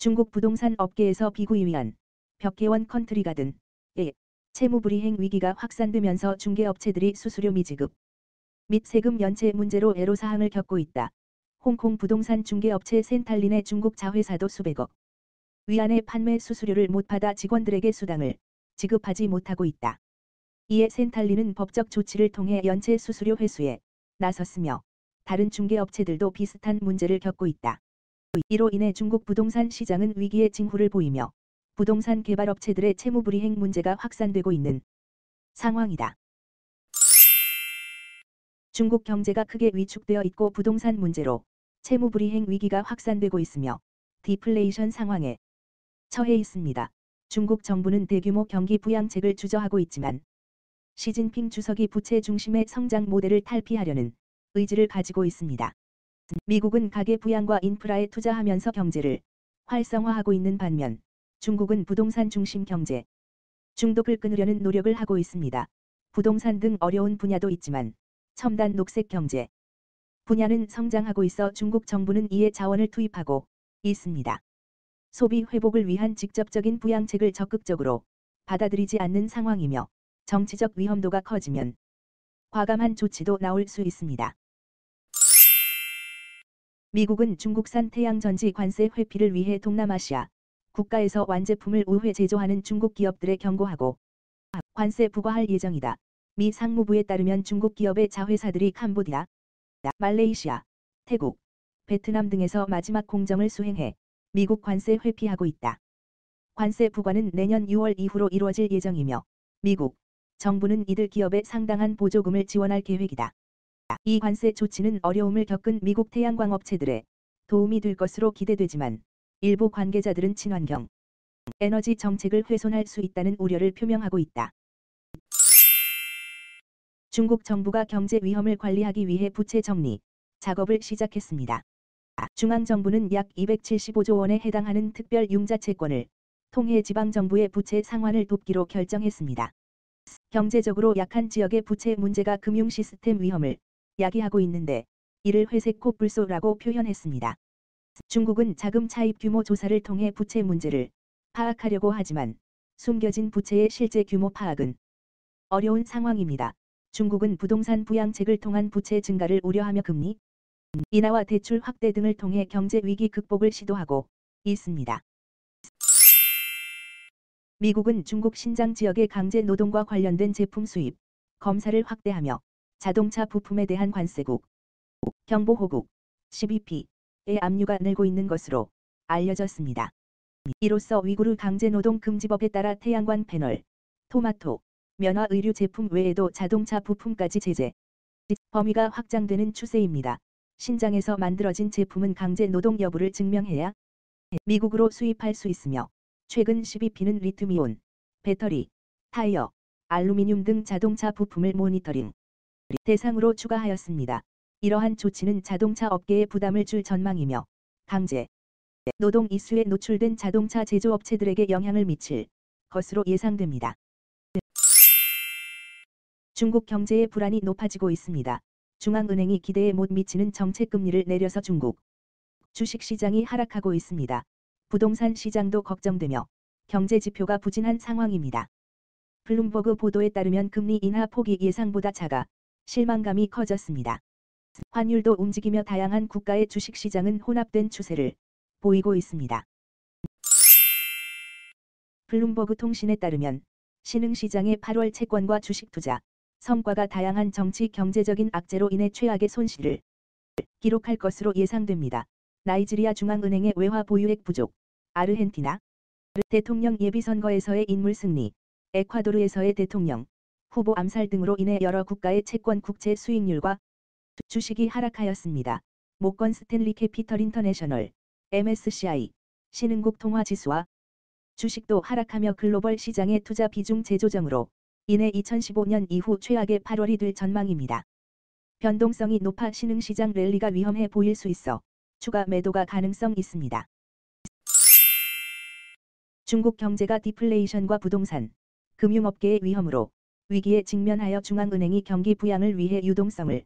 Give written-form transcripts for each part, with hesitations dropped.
중국 부동산 업계에서 비구이위한 벽혜원 컨트리가든의 채무불이행 위기가 확산되면서 중개업체들이 수수료 미지급 및 세금 연체 문제로 애로사항을 겪고 있다. 홍콩 부동산 중개업체 센탈린의 중국 자회사도 수백억 위안의 판매 수수료를 못 받아 직원들에게 수당을 지급하지 못하고 있다. 이에 센탈린은 법적 조치를 통해 연체 수수료 회수에 나섰으며 다른 중개업체들도 비슷한 문제를 겪고 있다. 이로 인해 중국 부동산 시장은 위기의 징후를 보이며 부동산 개발업체들의 채무불이행 문제가 확산되고 있는 상황이다. 중국 경제가 크게 위축되어 있고 부동산 문제로 채무불이행 위기가 확산되고 있으며 디플레이션 상황에 처해 있습니다. 중국 정부는 대규모 경기 부양책을 주저하고 있지만 시진핑 주석이 부채 중심의 성장 모델을 탈피하려는 의지를 가지고 있습니다. 미국은 가계 부양과 인프라에 투자하면서 경제를 활성화하고 있는 반면 중국은 부동산 중심 경제 중독을 끊으려는 노력을 하고 있습니다. 부동산 등 어려운 분야도 있지만 첨단 녹색 경제 분야는 성장하고 있어 중국 정부는 이에 자원을 투입하고 있습니다. 소비 회복을 위한 직접적인 부양책을 적극적으로 받아들이지 않는 상황이며 정치적 위험도가 커지면 과감한 조치도 나올 수 있습니다. 미국은 중국산 태양전지 관세 회피를 위해 동남아시아 국가에서 완제품을 우회 제조하는 중국 기업들에 경고하고 관세 부과할 예정이다. 미 상무부에 따르면 중국 기업의 자회사들이 캄보디아, 말레이시아, 태국, 베트남 등에서 마지막 공정을 수행해 미국 관세 회피하고 있다. 관세 부과는 내년 6월 이후로 이루어질 예정이며 미국 정부는 이들 기업에 상당한 보조금을 지원할 계획이다. 이 관세 조치는 어려움을 겪은 미국 태양광 업체들에 도움이 될 것으로 기대되지만 일부 관계자들은 친환경 에너지 정책을 훼손할 수 있다는 우려를 표명하고 있다. 중국 정부가 경제 위험을 관리하기 위해 부채 정리 작업을 시작했습니다. 중앙정부는 약 275조 원에 해당하는 특별 융자 채권을 통해 지방정부의 부채 상환을 돕기로 결정했습니다. 경제적으로 약한 지역의 부채 문제가 금융 시스템 위험을 야기하고 있는데 이를 회색 코뿔소라고 표현했습니다. 중국은 자금 차입 규모 조사를 통해 부채 문제를 파악하려고 하지만 숨겨진 부채의 실제 규모 파악은 어려운 상황입니다. 중국은 부동산 부양책을 통한 부채 증가를 우려하며 금리 인하와 대출 확대 등을 통해 경제 위기 극복을 시도하고 있습니다. 미국은 중국 신장 지역의 강제 노동과 관련된 제품 수입 검사를 확대하며 자동차 부품에 대한 관세국 경보호국 12P의 압류가 늘고 있는 것으로 알려졌습니다. 이로써 위구르 강제노동 금지법에 따라 태양광 패널, 토마토, 면화 의류 제품 외에도 자동차 부품까지 제재 범위가 확장되는 추세입니다. 신장에서 만들어진 제품은 강제 노동 여부를 증명해야 미국으로 수입할 수 있으며 최근 12P는 리튬이온, 배터리, 타이어, 알루미늄 등 자동차 부품을 모니터링 대상으로 추가하였습니다. 이러한 조치는 자동차 업계에 부담을 줄 전망이며 강제 노동 이슈에 노출된 자동차 제조업체들에게 영향을 미칠 것으로 예상됩니다. 중국 경제의 불안이 높아지고 있습니다. 중앙은행이 기대에 못 미치는 정책금리를 내려서 중국 주식시장이 하락하고 있습니다. 부동산 시장도 걱정되며 경제 지표가 부진한 상황입니다. 블룸버그 보도에 따르면 금리 인하 폭이 예상보다 작아 실망감이 커졌습니다. 환율도 움직이며 다양한 국가의 주식시장은 혼합된 추세를 보이고 있습니다. 블룸버그 통신에 따르면 신흥시장의 8월 채권과 주식 투자 성과가 다양한 정치 경제적인 악재로 인해 최악의 손실을 기록할 것으로 예상됩니다. 나이지리아 중앙은행의 외화 보유액 부족, 아르헨티나 대통령 예비선거에서의 인물 승리, 에콰도르에서의 대통령 후보 암살 등으로 인해 여러 국가의 채권 국채 수익률과 주식이 하락하였습니다. 모건 스탠리 캐피털 인터내셔널, MSCI, 신흥국 통화지수와 주식도 하락하며 글로벌 시장의 투자 비중 재조정으로 인해 2015년 이후 최악의 8월이 될 전망입니다. 변동성이 높아 신흥시장 랠리가 위험해 보일 수 있어 추가 매도가 가능성 있습니다. 중국 경제가 디플레이션과 부동산, 금융업계의 위험으로 위기에 직면하여 중앙은행이 경기 부양을 위해 유동성을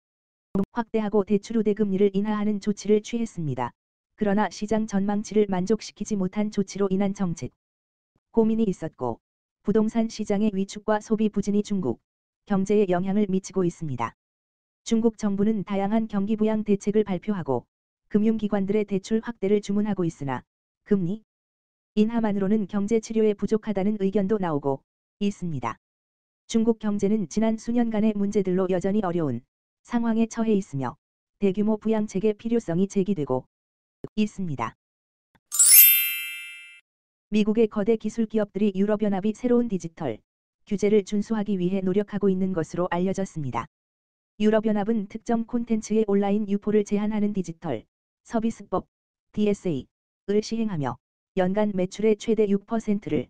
확대하고 대출 우대 금리를 인하하는 조치를 취했습니다. 그러나 시장 전망치를 만족시키지 못한 조치로 인한 정책 고민이 있었고 부동산 시장의 위축과 소비 부진이 중국 경제에 영향을 미치고 있습니다. 중국 정부는 다양한 경기 부양 대책을 발표하고 금융기관들의 대출 확대를 주문하고 있으나 금리 인하만으로는 경제 치료에 부족하다는 의견도 나오고 있습니다. 중국 경제는 지난 수년간의 문제들로 여전히 어려운 상황에 처해 있으며 대규모 부양책의 필요성이 제기되고 있습니다. 미국의 거대 기술 기업들이 유럽연합이 새로운 디지털 규제를 준수하기 위해 노력하고 있는 것으로 알려졌습니다. 유럽연합은 특정 콘텐츠의 온라인 유포를 제한하는 디지털 서비스법 DSA를 시행하며 연간 매출의 최대 6%를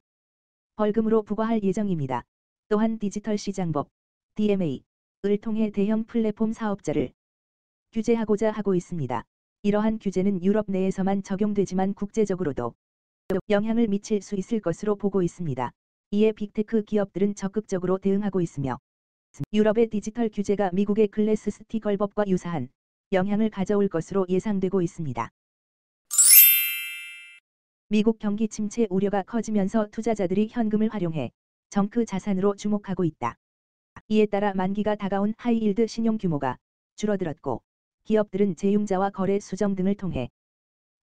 벌금으로 부과할 예정입니다. 또한 디지털 시장법 DMA를 통해 대형 플랫폼 사업자를 규제하고자 하고 있습니다. 이러한 규제는 유럽 내에서만 적용되지만 국제적으로도 영향을 미칠 수 있을 것으로 보고 있습니다. 이에 빅테크 기업들은 적극적으로 대응하고 있으며 유럽의 디지털 규제가 미국의 글래스 스티걸법과 유사한 영향을 가져올 것으로 예상되고 있습니다. 미국 경기 침체 우려가 커지면서 투자자들이 현금을 활용해 정크 자산으로 주목하고 있다. 이에 따라 만기가 다가온 하이힐드 신용 규모가 줄어들었고 기업들은 제융자와 거래 수정 등을 통해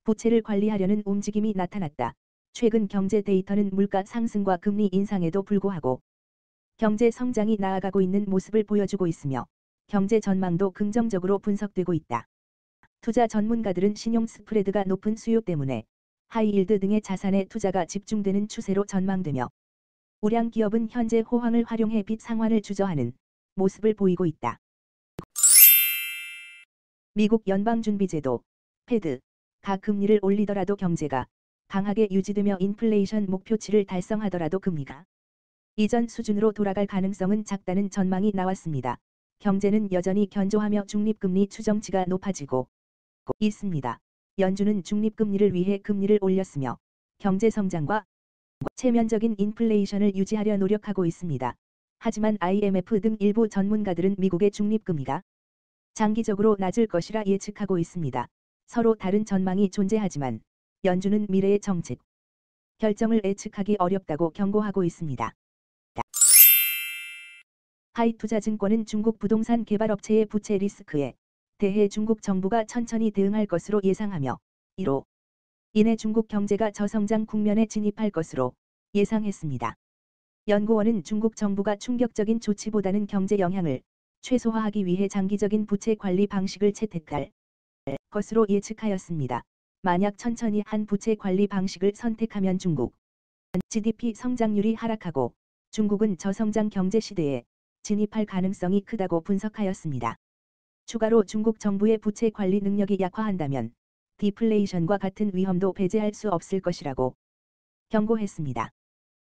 부채를 관리하려는 움직임이 나타났다. 최근 경제 데이터는 물가 상승과 금리 인상에도 불구하고 경제 성장이 나아가고 있는 모습을 보여주고 있으며 경제 전망도 긍정적으로 분석되고 있다. 투자 전문가들은 신용 스프레드가 높은 수요 때문에 하이힐드 등의 자산에 투자가 집중되는 추세로 전망되며 우량 기업은 현재 호황을 활용해 빚 상환을 주저하는 모습을 보이고 있다. 미국 연방준비제도 페드가 금리를 올리더라도 경제가 강하게 유지되며 인플레이션 목표치를 달성하더라도 금리가 이전 수준으로 돌아갈 가능성은 작다는 전망이 나왔습니다. 경제는 여전히 견조하며 중립금리 추정치가 높아지고 있습니다. 연준은 중립금리를 위해 금리를 올렸으며 경제 성장과 체면적인 인플레이션을 유지하려 노력하고 있습니다. 하지만 IMF 등 일부 전문가들은 미국의 중립금리가 장기적으로 낮을 것이라 예측하고 있습니다. 서로 다른 전망이 존재하지만 연준은 미래의 정책 결정을 예측하기 어렵다고 경고하고 있습니다. 하이투자증권은 중국 부동산 개발업체의 부채 리스크에 대해 중국 정부가 천천히 대응할 것으로 예상하며 이로 인해 중국 경제가 저성장 국면에 진입할 것으로 예상했습니다. 연구원은 중국 정부가 충격적인 조치보다는 경제 영향을 최소화하기 위해 장기적인 부채 관리 방식을 채택할 것으로 예측하였습니다. 만약 천천히 한 부채 관리 방식을 선택하면 중국 GDP 성장률이 하락하고 중국은 저성장 경제 시대에 진입할 가능성이 크다고 분석하였습니다. 추가로 중국 정부의 부채 관리 능력이 약화한다면 디플레이션과 같은 위험도 배제할 수 없을 것이라고 경고했습니다.